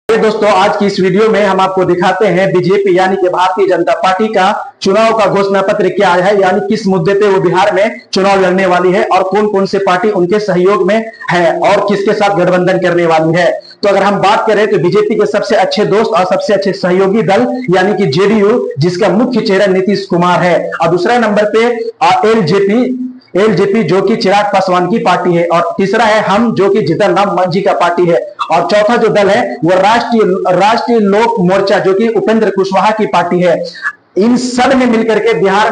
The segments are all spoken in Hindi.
दोस्तों, आज की इस वीडियो में हम आपको दिखाते हैं बीजेपी यानी कि भारतीय जनता पार्टी का चुनाव का घोषणा पत्र क्या है, यानी किस मुद्दे पे वो बिहार में चुनाव लड़ने वाली है और कौन कौन से पार्टी उनके सहयोग में है और किसके साथ गठबंधन करने वाली है। तो अगर हम बात करें तो बीजेपी के सबसे अच्छे दोस्त और सबसे अच्छे सहयोगी दल यानी कि जेडीयू, जिसका मुख्य चेहरा नीतीश कुमार है, और दूसरा नंबर पे एलजेपी जो कि चिराग पासवान की पार्टी है, और तीसरा है हम जो कि जीतन राम मांझी का पार्टी है, और चौथा जो दल है वो राष्ट्रीय लोक मोर्चा जो कि उपेंद्र कुशवाहा की पार्टी है। इन सब ने मिलकर के बिहार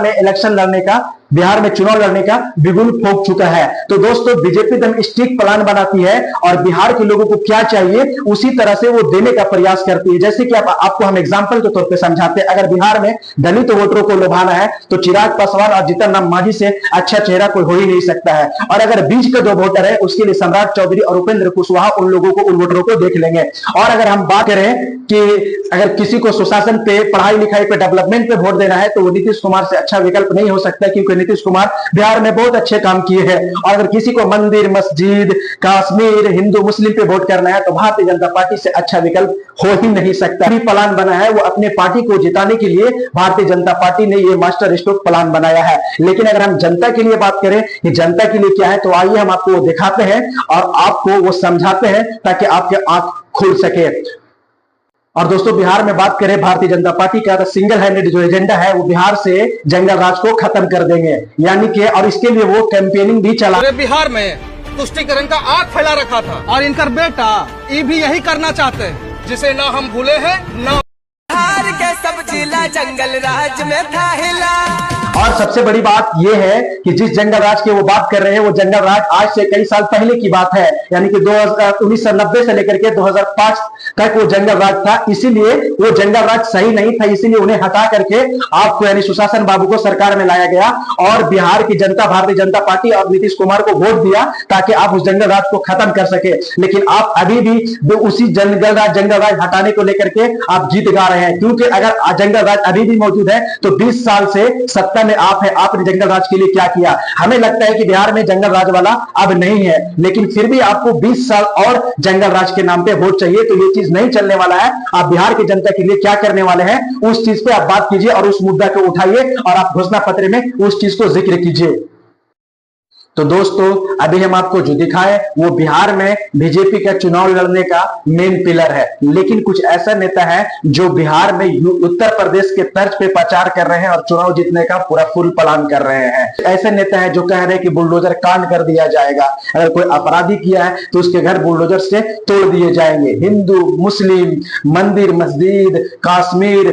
में चुनाव लड़ने का बिगुल फूंक चुका है। तो दोस्तों, बीजेपी एकदम स्ट्रिक्ट प्लान बनाती है और बिहार के लोगों को क्या चाहिए उसी तरह से वो देने का प्रयास करती है। जैसे कि आपको हम एग्जांपल के तौर पे समझाते हैं। अगर बिहार में दलित वोटरों को लुभाना है तो चिराग पासवान और जीतन राम मांझी से अच्छा चेहरा कोई हो ही नहीं सकता है, और अगर बीच का जो वोटर है उसके लिए सम्राट चौधरी और उपेंद्र कुशवाहा उन वोटरों को देख लेंगे। और अगर हम बात करें कि अगर किसी को सुशासन पे, पढ़ाई लिखाई पे, डेवलपमेंट पे वोट देना है तो वो नीतीश कुमार से अच्छा विकल्प नहीं हो सकता, क्योंकि नीतीश कुमार बिहार में बहुत अच्छे काम किए हैं। और अगर किसी को मंदिर, मस्जिद, कश्मीर, हिंदू मुस्लिम पे वोट करना है तो भारतीय जनता पार्टी से अच्छा विकल्प हो ही नहीं सकता। प्लान बना है वो अपने पार्टी को जिताने के लिए, भारतीय जनता पार्टी ने ये मास्टर स्ट्रोक प्लान बनाया है। लेकिन अगर हम जनता के लिए बात करें कि जनता के लिए क्या है, तो आइए हम आपको दिखाते हैं और आपको वो समझाते हैं ताकि आपके आंख खुल सके। और दोस्तों, बिहार में बात करें भारतीय जनता पार्टी का, तो सिंगल हैंडेड जो एजेंडा है वो बिहार से जंगल राज को खत्म कर देंगे, यानी कि, और इसके लिए वो कैंपेनिंग भी चला। बिहार में तुष्टिकरण का आग फैला रखा था और इनका बेटा ये भी यही करना चाहते हैं, जिसे ना हम भूले हैं ना बिहार के सब जिला जंगल राज में था हिला। और सबसे बड़ी बात यह है कि जिस जंगल राज की वो बात कर रहे हैं वो जंगल राज आज से कई साल पहले की बात है, यानी कि 1990 से लेकर के 2005 तक वो जंगल राज था। इसीलिए वो जंगल राज सही नहीं था, इसीलिए उन्हें हटा करके आपको यानी सुशासन बाबू को सरकार में लाया गया और बिहार की जनता भारतीय जनता पार्टी और नीतीश कुमार को वोट दिया ताकि आप उस जंगल राज को खत्म कर सके। लेकिन आप अभी भी उसी जंगल राज हटाने को लेकर के आप गीत गा रहे हैं, क्योंकि अगर जंगल राज अभी भी मौजूद है तो 20 साल से सत्ता में आप है, आपने जंगल राज के लिए क्या किया। हमें लगता है कि बिहार में जंगल राज वाला अब नहीं है, लेकिन फिर भी आपको 20 साल और जंगल राज के नाम पे वोट चाहिए, तो ये चीज नहीं चलने वाला है। आप बिहार की जनता के लिए क्या करने वाले हैं उस चीज पे आप बात कीजिए और उस मुद्दा को उठाइए और आप घोषणा पत्र में उस चीज को जिक्र कीजिए। तो दोस्तों, अभी हम आपको जो दिखाए वो बिहार में बीजेपी का चुनाव लड़ने का मेन पिलर है, लेकिन कुछ ऐसा नेता है जो बिहार में उत्तर प्रदेश के तर्ज पे प्रचार कर रहे हैं और चुनाव जीतने का पूरा फुल प्लान कर रहे हैं। ऐसे नेता है जो कह रहे हैं कि बुलडोजर कांड कर दिया जाएगा, अगर कोई अपराधी किया है तो उसके घर बुलडोजर से तोड़ दिए जाएंगे। हिंदू मुस्लिम, मंदिर मस्जिद, कश्मीर,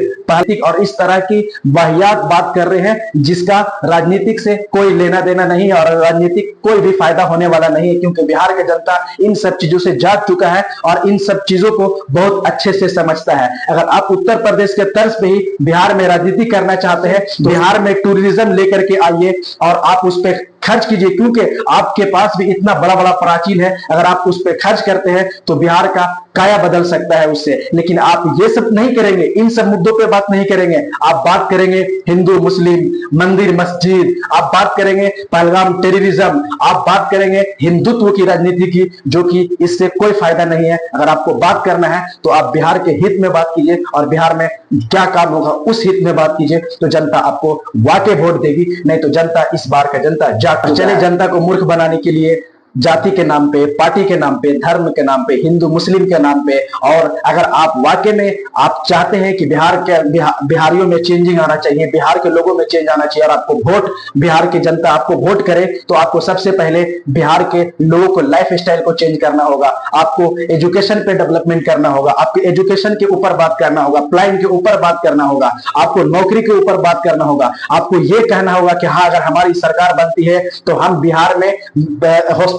और इस तरह की वाहियात बात कर रहे हैं जिसका राजनीतिक से कोई लेना देना नहीं और राजनीतिक कोई भी फायदा होने वाला नहीं है, क्योंकि बिहार की जनता इन सब चीजों से जाग चुका है और इन सब चीजों को बहुत अच्छे से समझता है। अगर आप उत्तर प्रदेश के तर्ज पे ही बिहार में राजनीति करना चाहते हैं तो बिहार में टूरिज्म लेकर के आइए और आप उस पर खर्च कीजिए, क्योंकि आपके पास भी इतना बड़ा बड़ा प्राचीन है। अगर आप उस पर खर्च करते हैं तो बिहार का काया बदल सकता है उससे। लेकिन आप ये सब नहीं करेंगे, इन सब मुद्दों पे बात नहीं करेंगे। आप बात करेंगे हिंदू मुस्लिम, मंदिर मस्जिद, आप बात करेंगे पहलगाम टेररिज्म, आप बात करेंगे हिंदुत्व की राजनीति की, जो कि इससे कोई फायदा नहीं है। अगर आपको बात करना है तो आप बिहार के हित में बात कीजिए और बिहार में क्या काम होगा उस हित में बात कीजिए, तो जनता आपको वाकई वोट देगी। नहीं तो जनता इस बार का जनता चले जनता को मूर्ख बनाने के लिए जाति के नाम पे, पार्टी के नाम पे, धर्म के नाम पे, हिंदू मुस्लिम के नाम पे, और अगर आप वाकई में आप चाहते हैं कि बिहारियों में चेंजिंग आना चाहिए, बिहार के लोगों में चेंज आना चाहिए और आपको वोट, बिहार की जनता आपको वोट करे, तो आपको सबसे पहले बिहार के लोगों को लाइफ स्टाइल को चेंज करना होगा। आपको एजुकेशन पे डेवलपमेंट करना होगा, आपके एजुकेशन के ऊपर बात करना होगा, प्लानिंग के ऊपर बात करना होगा, आपको नौकरी के ऊपर बात करना होगा। आपको यह कहना होगा कि हाँ, अगर हमारी सरकार बनती है तो हम बिहार में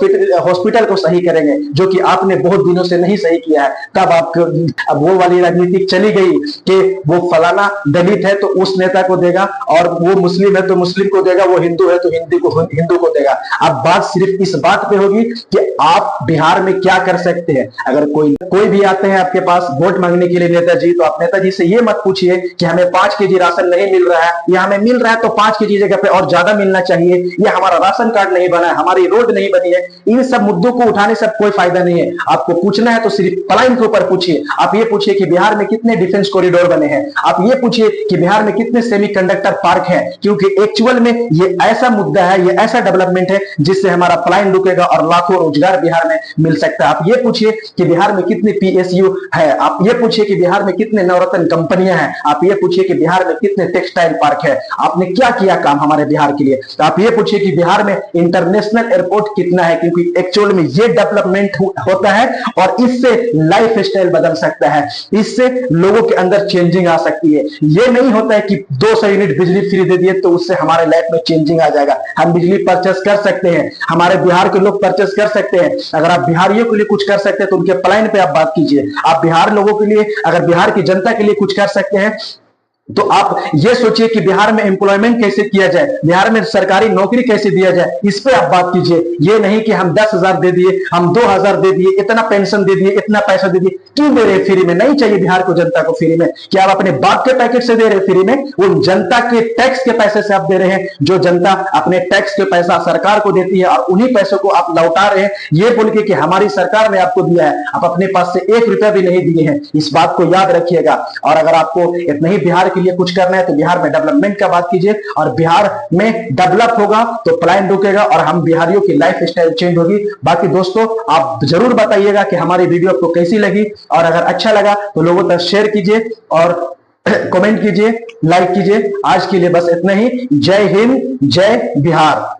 हॉस्पिटल को सही करेंगे, जो कि आपने बहुत दिनों से नहीं सही किया है। तब अब वो वाली राजनीति चली गई कि वो फलाना दलित है तो उस नेता को देगा, और वो मुस्लिम है तो मुस्लिम को देगा, वो हिंदू है तो हिंदू को देगा। अब बात सिर्फ इस बात पे होगी कि आप बिहार में क्या कर सकते हैं। अगर कोई भी आते हैं आपके पास वोट मांगने के लिए नेताजी, तो आप नेताजी से ये मत पूछिए कि हमें 5 केजी राशन नहीं मिल रहा है, या हमें मिल रहा है तो 5 केजी जगह पे और ज्यादा मिलना चाहिए, या हमारा राशन कार्ड नहीं बना है, हमारी रोड नहीं बनी है। इन सब मुद्दों को उठाने से कोई फायदा नहीं है। आपको पूछना है तो सिर्फ पलायन के ऊपर पूछिए। आप ये पूछिए कि बिहार में कितने डिफेंस कॉरिडोर बने हैं, आप ये पूछिए कि बिहार में कितने सेमीकंडक्टर पार्क हैं, क्योंकि एक्चुअल में ये ऐसा मुद्दा है, ये ऐसा डेवलपमेंट है जिससे हमारा पलायन रुकेगा और लाखों रोजगार बिहार में मिल सकता है। आप ये पूछिए कि बिहार में कितने PSU है, आप ये पूछिए कि बिहार में कितने नवरत्न कंपनियां हैं, आप ये पूछिए कि बिहार में कितने टेक्सटाइल पार्क है, आपने क्या किया काम हमारे बिहार के लिए। तो आप ये पूछिए कि बिहार में इंटरनेशनल एयरपोर्ट कितना है, क्योंकि एक्चुअल में ये डेवलपमेंट होता है और इससे लाइफ स्टाइल बदल सकता है, इससे लोगों के अंदर चेंजिंग आ सकती है। ये नहीं होता है कि 200 यूनिट बिजली फ्री दे दिए तो उससे हमारे लाइफ में चेंजिंग आ जाएगा। हम बिजली परचेस कर सकते हैं, हमारे बिहार के लोग परचेस कर सकते हैं। अगर आप बिहारियों के लिए कुछ कर सकते हैं तो उनके पलायन पे आप बात कीजिए। आप बिहार लोगों के लिए, अगर बिहार की जनता के लिए कुछ कर सकते हैं तो आप ये सोचिए कि बिहार में एम्प्लॉयमेंट कैसे किया जाए, बिहार में सरकारी नौकरी कैसे दिया जाए, इस पे आप बात कीजिए। ये नहीं कि हम 10,000 दे दिए, हम 2,000 दे दिए, इतना पेंशन दे दिए, इतना पैसा दे दिए। क्यों दे रहे फ्री में? नहीं चाहिए बिहार को, जनता को फ्री में। क्या आप अपने बाप के पैकेट से दे रहे फ्री में? वो जनता के टैक्स के पैसे से आप दे रहे हैं, जो जनता अपने टैक्स के पैसा सरकार को देती है और उन्हीं पैसों को आप लौटा रहे हैं ये बोल के कि हमारी सरकार ने आपको दिया है। आप अपने पास से 1 रुपया भी नहीं दिए हैं, इस बात को याद रखिएगा। और अगर आपको इतना ही बिहार के लिए कुछ करना है तो बिहार में डेवलपमेंट का बात कीजिए, और बिहार में डेवलप होगा तो पलायन रुकेगा और हम बिहारियों की लाइफ स्टाइल चेंज होगी। बाकी दोस्तों आप जरूर बताइएगा कि हमारी वीडियो आपको कैसी लगी, और अगर अच्छा लगा तो लोगों तक शेयर कीजिए और कमेंट कीजिए, लाइक कीजिए। आज के लिए बस इतना ही। जय हिंद, जय बिहार।